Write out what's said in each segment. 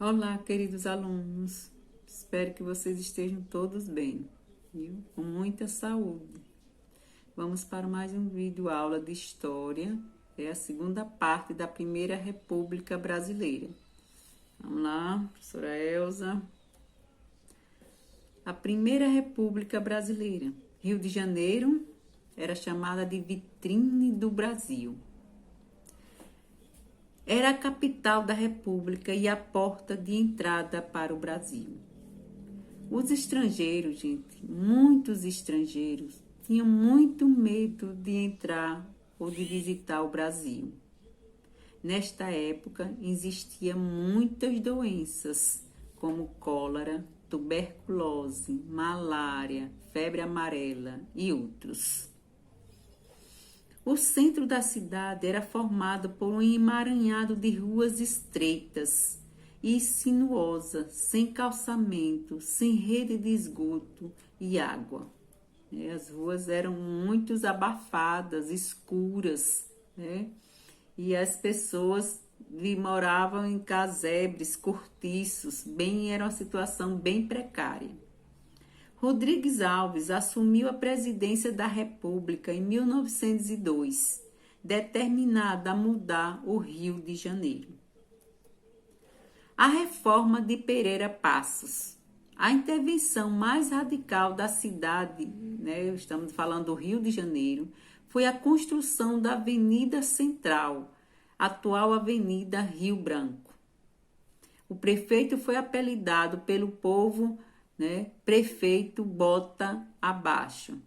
Olá, queridos alunos. Espero que vocês estejam todos bem, viu? Com muita saúde. Vamos para mais um vídeo aula de História. É a segunda parte da Primeira República Brasileira. Vamos lá, professora Elza. A Primeira República Brasileira. Rio de Janeiro era chamada de vitrine do Brasil. Era a capital da República e a porta de entrada para o Brasil. Os estrangeiros, gente, muitos estrangeiros, tinham muito medo de entrar ou de visitar o Brasil. Nesta época, existiam muitas doenças, como cólera, tuberculose, malária, febre amarela e outros. O centro da cidade era formado por um emaranhado de ruas estreitas e sinuosas, sem calçamento, sem rede de esgoto e água. As ruas eram muito abafadas, escuras, né? E as pessoas moravam em casebres, cortiços, era uma situação bem precária. Rodrigues Alves assumiu a presidência da República em 1902, determinado a mudar o Rio de Janeiro. A reforma de Pereira Passos. A intervenção mais radical da cidade, estamos falando do Rio de Janeiro, foi a construção da Avenida Central, atual Avenida Rio Branco. O prefeito foi apelidado pelo povo, prefeito Bota Abaixo.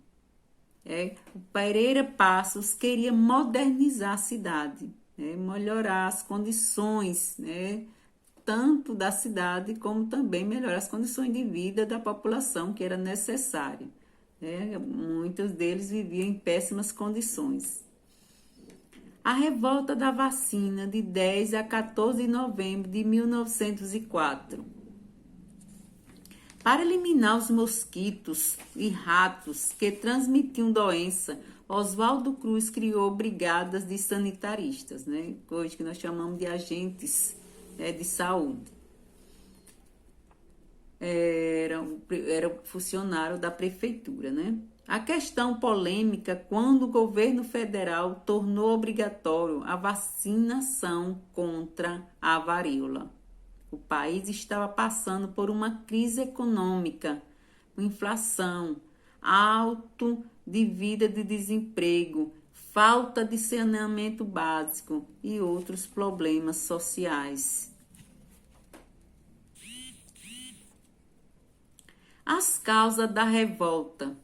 O Pereira Passos queria modernizar a cidade, melhorar as condições, tanto da cidade como também melhorar as condições de vida da população, que era necessário. Muitos deles viviam em péssimas condições. A revolta da vacina de 10 a 14 de novembro de 1904. Para eliminar os mosquitos e ratos que transmitiam doença, Oswaldo Cruz criou brigadas de sanitaristas, hoje que nós chamamos de agentes de saúde. Era funcionário da prefeitura, A questão polêmica quando o governo federal tornou obrigatório a vacinação contra a varíola. O país estava passando por uma crise econômica, inflação, alto de vida de desemprego, falta de saneamento básico e outros problemas sociais. As causas da revolta.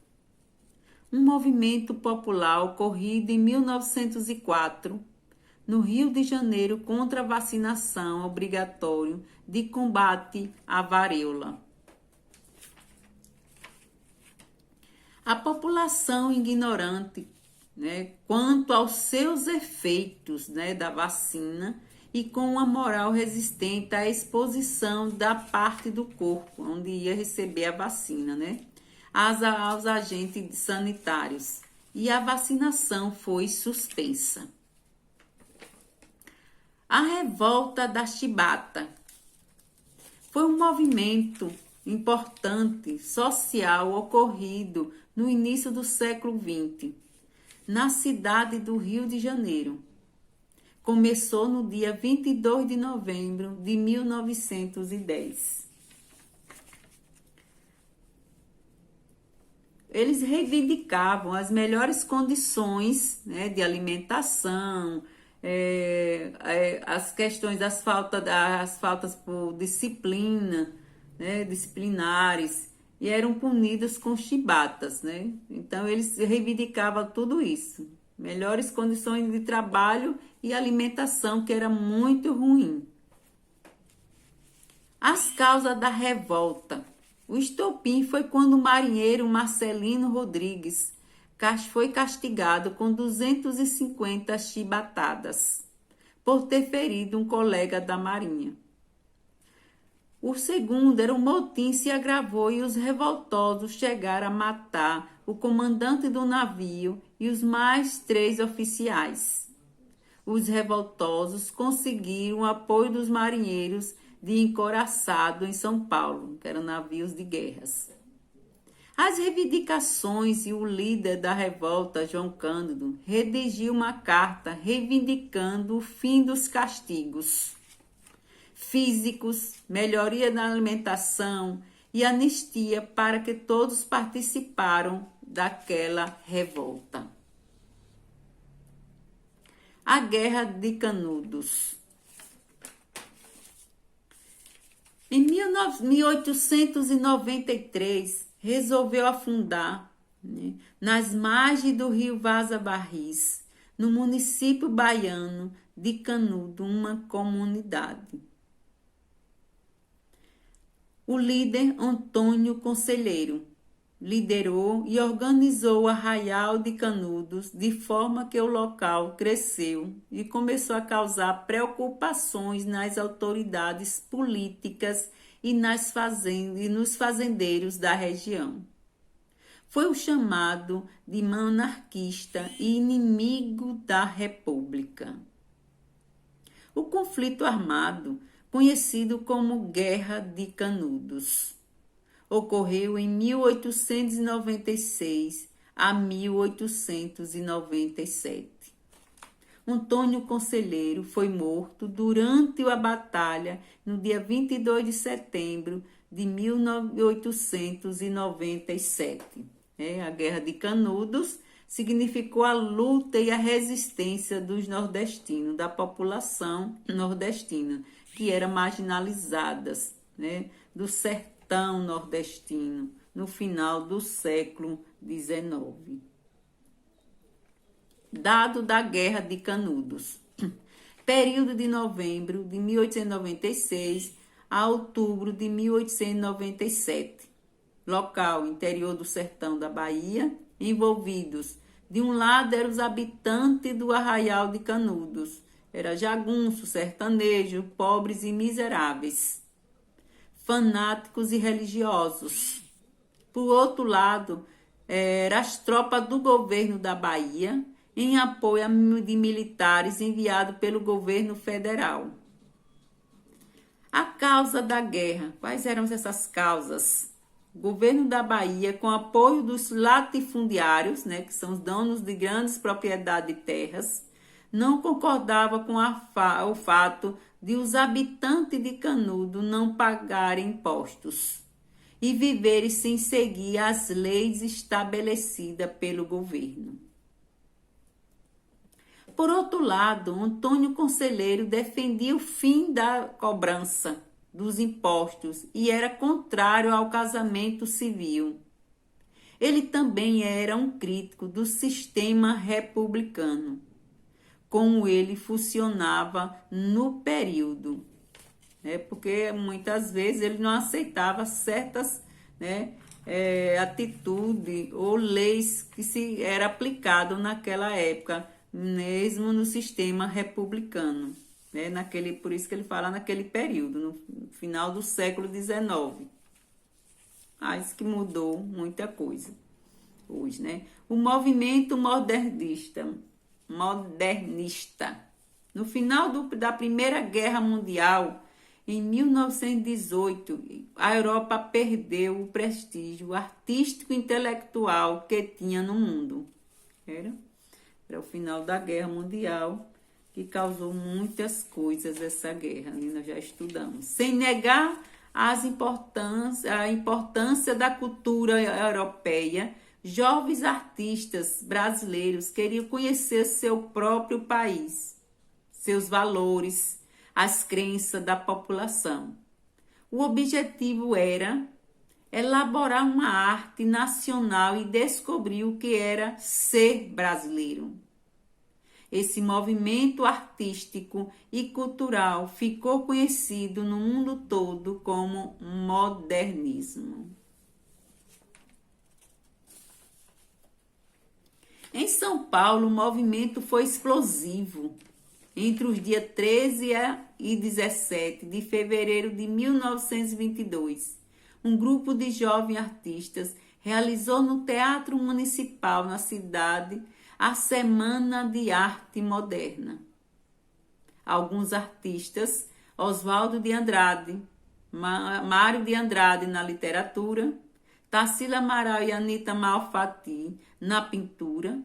Um movimento popular ocorrido em 1904, no Rio de Janeiro, contra a vacinação obrigatória de combate à varíola. A população ignorante, quanto aos seus efeitos, da vacina e com uma moral resistente à exposição da parte do corpo onde ia receber a vacina, aos agentes sanitários. E a vacinação foi suspensa. A revolta da chibata foi um movimento importante social ocorrido no início do século XX, na cidade do Rio de Janeiro. Começou no dia 22 de novembro de 1910. Eles reivindicavam as melhores condições de alimentação, as questões das faltas por disciplina, disciplinares, e eram punidos com chibatas, Então eles reivindicavam tudo isso, melhores condições de trabalho e alimentação, que era muito ruim. As causas da revolta. O estopim foi quando o marinheiro Marcelino Rodrigues foi castigado com 250 chibatadas por ter ferido um colega da marinha. O segundo era o motim se agravou e os revoltosos chegaram a matar o comandante do navio e os mais 3 oficiais. os revoltosos conseguiram o apoio dos marinheiros de encouraçado em São Paulo, que eram navios de guerras. As reivindicações e o líder da revolta, João Cândido, redigiu uma carta reivindicando o fim dos castigos físicos, melhoria da alimentação e anistia para que todos participaram daquela revolta. A Guerra de Canudos. Em 1893, resolveu afundar, nas margens do rio Vaza Barris, no município baiano de Canudo, uma comunidade. O líder Antônio Conselheiro liderou e organizou o Arraial de Canudos de forma que o local cresceu e começou a causar preocupações nas autoridades políticas e nos fazendeiros da região. Foi o chamado de monarquista e inimigo da República. O conflito armado, conhecido como Guerra de Canudos, ocorreu em 1896 a 1897. Antônio Conselheiro foi morto durante a batalha no dia 22 de setembro de 1897. A Guerra de Canudos significou a luta e a resistência dos nordestinos, da população nordestina, que era marginalizadas, do sertão nordestino, no final do século XIX. Dado da Guerra de Canudos. Período de novembro de 1896 a outubro de 1897. Local, interior do sertão da Bahia, envolvidos. De um lado eram os habitantes do Arraial de Canudos. Era jagunço, sertanejo, pobres e miseráveis. Fanáticos e religiosos. Por outro lado, eram as tropas do governo da Bahia, em apoio de militares enviados pelo governo federal. A causa da guerra. Quais eram essas causas? O governo da Bahia, com apoio dos latifundiários, que são os donos de grandes propriedades de terras, não concordava com o fato de os habitantes de Canudo não pagarem impostos e viverem sem seguir as leis estabelecidas pelo governo. Por outro lado, Antônio Conselheiro defendia o fim da cobrança dos impostos e era contrário ao casamento civil. Ele também era um crítico do sistema republicano, como ele funcionava no período. Porque muitas vezes ele não aceitava certas atitudes ou leis que era aplicado naquela época, mesmo no sistema republicano, por isso que ele fala naquele período, no final do século XIX. Isso que mudou muita coisa hoje, O movimento modernista. No final da Primeira Guerra Mundial, em 1918, a Europa perdeu o prestígio artístico e intelectual que tinha no mundo. Era o final da Guerra Mundial, que causou muitas coisas essa guerra, nós já estudamos. Sem negar a importância da cultura europeia, jovens artistas brasileiros queriam conhecer seu próprio país, seus valores, as crenças da população. O objetivo era elaborar uma arte nacional e descobrir o que era ser brasileiro. Esse movimento artístico e cultural ficou conhecido no mundo todo como modernismo. Em São Paulo, o movimento foi explosivo. Entre os dias 13 e 17 de fevereiro de 1922, um grupo de jovens artistas realizou no Teatro Municipal, na cidade, a Semana de Arte Moderna. alguns artistas: Oswaldo de Andrade, Mário de Andrade na literatura, Tarsila Amaral e Anita Malfatti na pintura,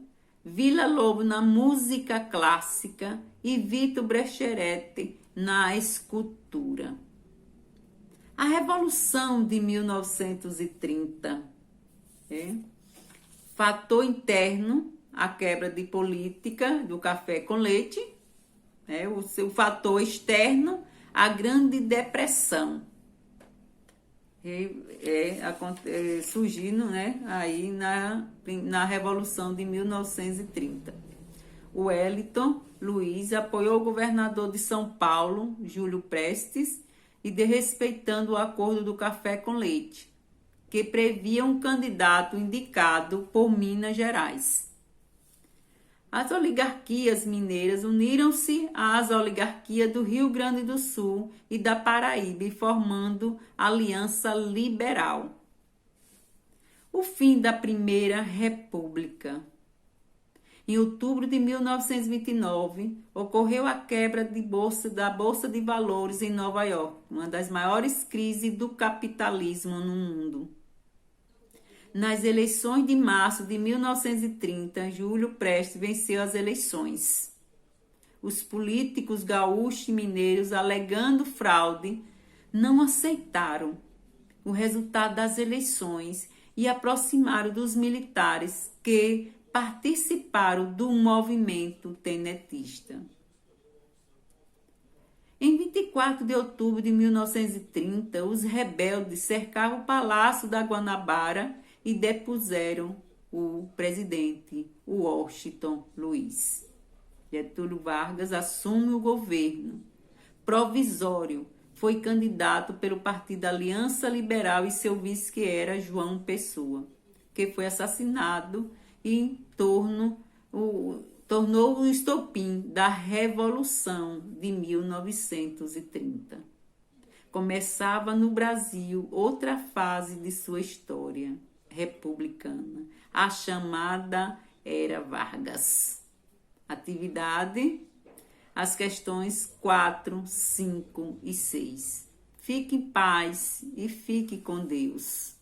Vila Lobo na música clássica e Vitor Brecheret na escultura. A Revolução de 1930, fator interno, a quebra de política do café com leite, o seu fator externo, a Grande Depressão, surgindo, aí na Revolução de 1930. O Wellington Luiz apoiou o governador de São Paulo, Júlio Prestes, e desrespeitando o acordo do café com leite, que previa um candidato indicado por Minas Gerais. As oligarquias mineiras uniram-se às oligarquias do Rio Grande do Sul e da Paraíba, formando Aliança Liberal. O fim da Primeira República. Em outubro de 1929, ocorreu a quebra da Bolsa de Valores em Nova York, uma das maiores crises do capitalismo no mundo. Nas eleições de março de 1930, Júlio Prestes venceu as eleições. Os políticos gaúchos e mineiros, alegando fraude, não aceitaram o resultado das eleições e aproximaram dos militares que participaram do movimento tenentista. Em 24 de outubro de 1930, os rebeldes cercaram o Palácio da Guanabara e depuseram o presidente Washington Luiz. Getúlio Vargas assume o governo provisório. Foi candidato pelo Partido Aliança Liberal e seu vice, que era João Pessoa, que foi assassinado e tornou o estopim da Revolução de 1930. Começava no Brasil outra fase de sua história republicana, a chamada Era Vargas. Atividade, as questões 4, 5 e 6. Fique em paz e fique com Deus.